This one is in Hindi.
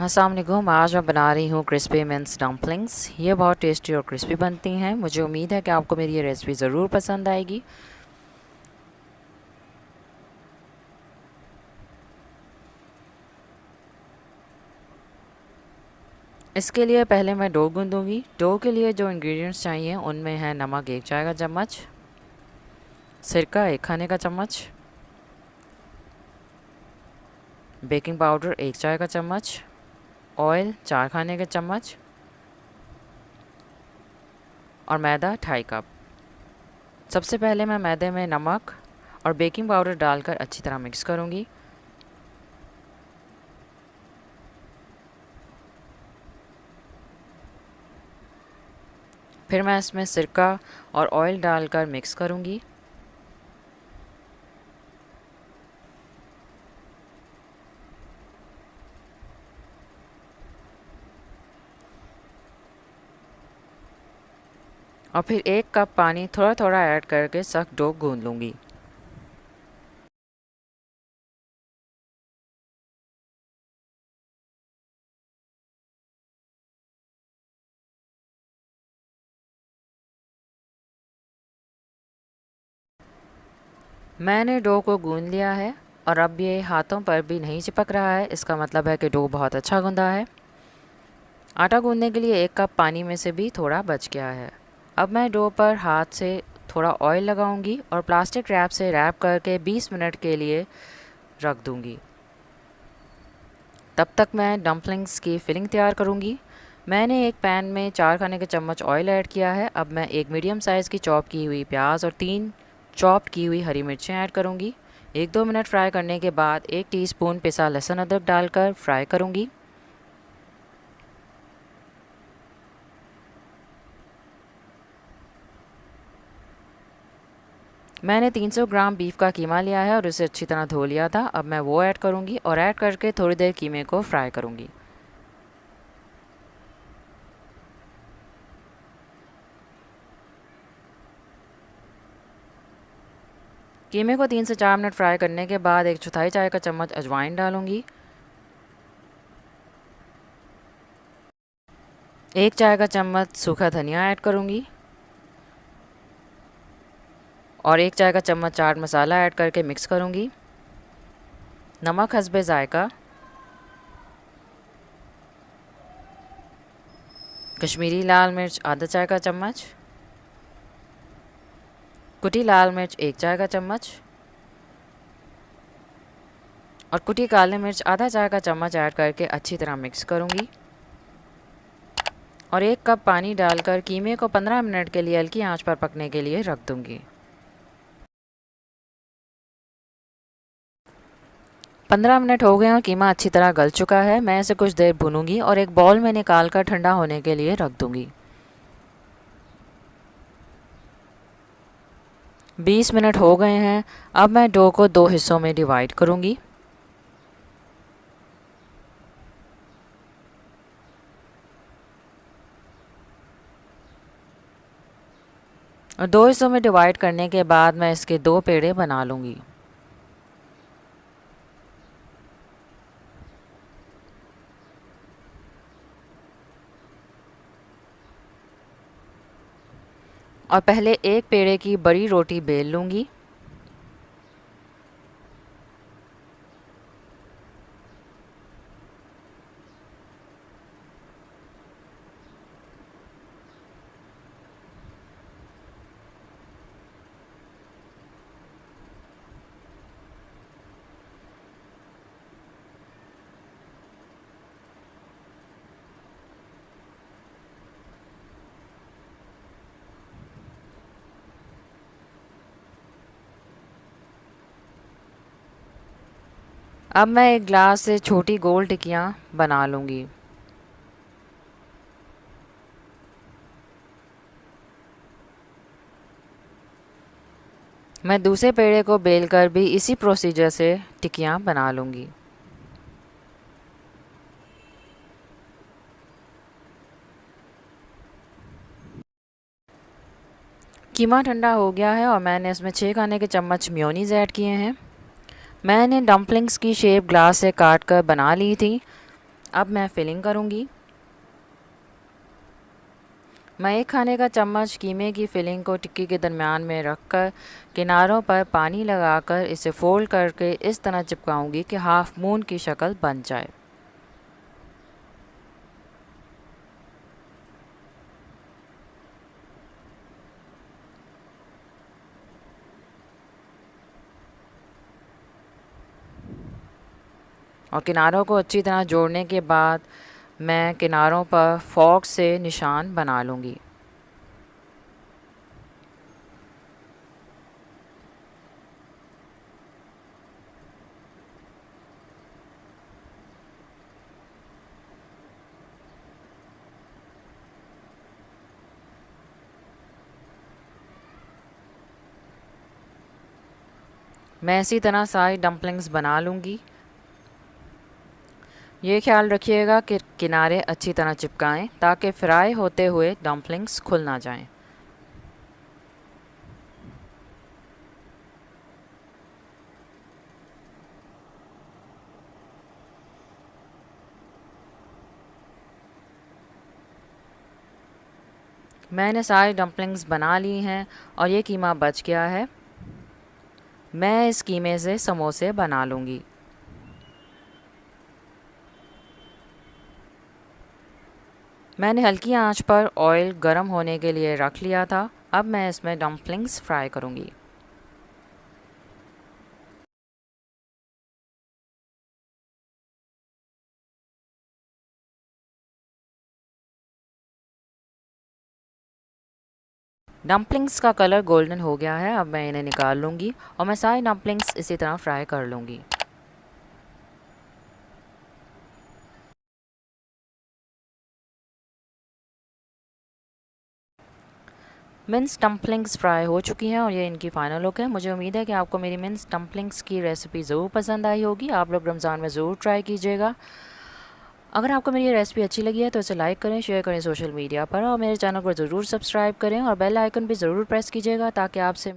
अस्सलाम वालेकुम। आज मैं बना रही हूँ क्रिस्पी मिन्स डम्पलिंग्स। ये बहुत टेस्टी और क्रिस्पी बनती हैं। मुझे उम्मीद है कि आपको मेरी ये रेसिपी ज़रूर पसंद आएगी। इसके लिए पहले मैं डो गूँधूँगी। डो के लिए जो इंग्रेडिएंट्स चाहिए उनमें है नमक 1 चाय का चम्मच, सिरका 1 खाने का चम्मच, बेकिंग पाउडर 1 चाय का चम्मच, ऑयल 4 खाने के चम्मच और मैदा 2.5 कप। सबसे पहले मैं मैदे में नमक और बेकिंग पाउडर डालकर अच्छी तरह मिक्स करूँगी। फिर मैं इसमें सिरका और ऑयल डालकर मिक्स करूँगी। और फिर 1 कप पानी थोड़ा थोड़ा ऐड करके सख्त डो गूँध लूँगी। मैंने डो को गूँध लिया है और अब ये हाथों पर भी नहीं चिपक रहा है। इसका मतलब है कि डो बहुत अच्छा गूँधा है। आटा गूँधने के लिए 1 कप पानी में से भी थोड़ा बच गया है। अब मैं डो पर हाथ से थोड़ा ऑयल लगाऊंगी और प्लास्टिक रैप से रैप करके 20 मिनट के लिए रख दूंगी। तब तक मैं डम्पलिंग्स की फिलिंग तैयार करूंगी। मैंने एक पैन में 4 खाने के चम्मच ऑयल ऐड किया है। अब मैं एक मीडियम साइज़ की चॉप की हुई प्याज और 3 चॉप की हुई हरी मिर्चें ऐड करूंगी। 1-2 मिनट फ्राई करने के बाद 1 टीस्पून पिसा लहसुन अदरक डालकर फ्राई करूंगी। मैंने 300 ग्राम बीफ का कीमा लिया है और उसे अच्छी तरह धो लिया था। अब मैं वो ऐड करूंगी और ऐड करके थोड़ी देर कीमे को फ्राई करूंगी। कीमे को 3 से 4 मिनट फ्राई करने के बाद 1/4 चाय का चम्मच अजवाइन डालूंगी। 1 चाय का चम्मच सूखा धनिया ऐड करूंगी और 1 चाय का चम्मच चाट मसाला ऐड करके मिक्स करूंगी। नमक हस्बे ज़ायका, कश्मीरी लाल मिर्च आधा चाय का चम्मच, कुटी लाल मिर्च 1 चाय का चम्मच और कुटी काली मिर्च आधा चाय का चम्मच ऐड करके अच्छी तरह मिक्स करूंगी और 1 कप पानी डालकर कीमे को 15 मिनट के लिए हल्की आंच पर पकने के लिए रख दूंगी। 15 मिनट हो गए और कीमा अच्छी तरह गल चुका है। मैं इसे कुछ देर भूनूंगी और एक बाउल में निकाल कर ठंडा होने के लिए रख दूंगी। 20 मिनट हो गए हैं। अब मैं डो को 2 हिस्सों में डिवाइड करूंगी। और 2 हिस्सों में डिवाइड करने के बाद मैं इसके 2 पेड़े बना लूँगी। और पहले एक पेड़े की बड़ी रोटी बेल लूँगी अब मैं एक ग्लास से छोटी गोल टिक्कियाँ बना लूँगी। मैं दूसरे पेड़े को बेलकर भी इसी प्रोसीजर से टिक्कियाँ बना लूँगी। कीमा ठंडा हो गया है और मैंने इसमें 6 खाने के चम्मच मेयोनीज़ ऐड किए हैं। मैंने डम्पलिंग्स की शेप ग्लास से काट कर बना ली थी। अब मैं फिलिंग करूँगी। मैं एक खाने का चम्मच कीमे की फिलिंग को टिक्की के दरमियान में रखकर किनारों पर पानी लगाकर इसे फोल्ड करके इस तरह चिपकाऊंगी कि हाफ मून की शक्ल बन जाए। और किनारों को अच्छी तरह जोड़ने के बाद मैं किनारों पर फॉर्क से निशान बना लूँगी। मैं इसी तरह सारी डम्पलिंग्स बना लूँगी। ये ख्याल रखिएगा कि किनारे अच्छी तरह चिपकाएं ताकि फ्राई होते हुए डम्पलिंग्स खुल ना जाएं। मैंने सारी डम्पलिंग्स बना ली हैं और ये कीमा बच गया है। मैं इस कीमे से समोसे बना लूँगी। मैंने हल्की आंच पर ऑयल गर्म होने के लिए रख लिया था। अब मैं इसमें डम्पलिंग्स फ्राई करूँगी। डम्पलिंग्स का कलर गोल्डन हो गया है। अब मैं इन्हें निकाल लूँगी और मैं सारी डम्पलिंग्स इसी तरह फ्राई कर लूँगी। मिन्स डम्पलिंग्स फ्राई हो चुकी हैं और ये इनकी फ़ाइनल लुक है। मुझे उम्मीद है कि आपको मेरी मिन्स डम्पलिंग्स की रेसिपी ज़रूर पसंद आई होगी। आप लोग रमज़ान में ज़रूर ट्राई कीजिएगा। अगर आपको मेरी ये रेसिपी अच्छी लगी है तो इसे लाइक करें, शेयर करें सोशल मीडिया पर और मेरे चैनल को ज़रूर सब्सक्राइब करें और बेल आइकन भी ज़रूर प्रेस कीजिएगा ताकि आपसे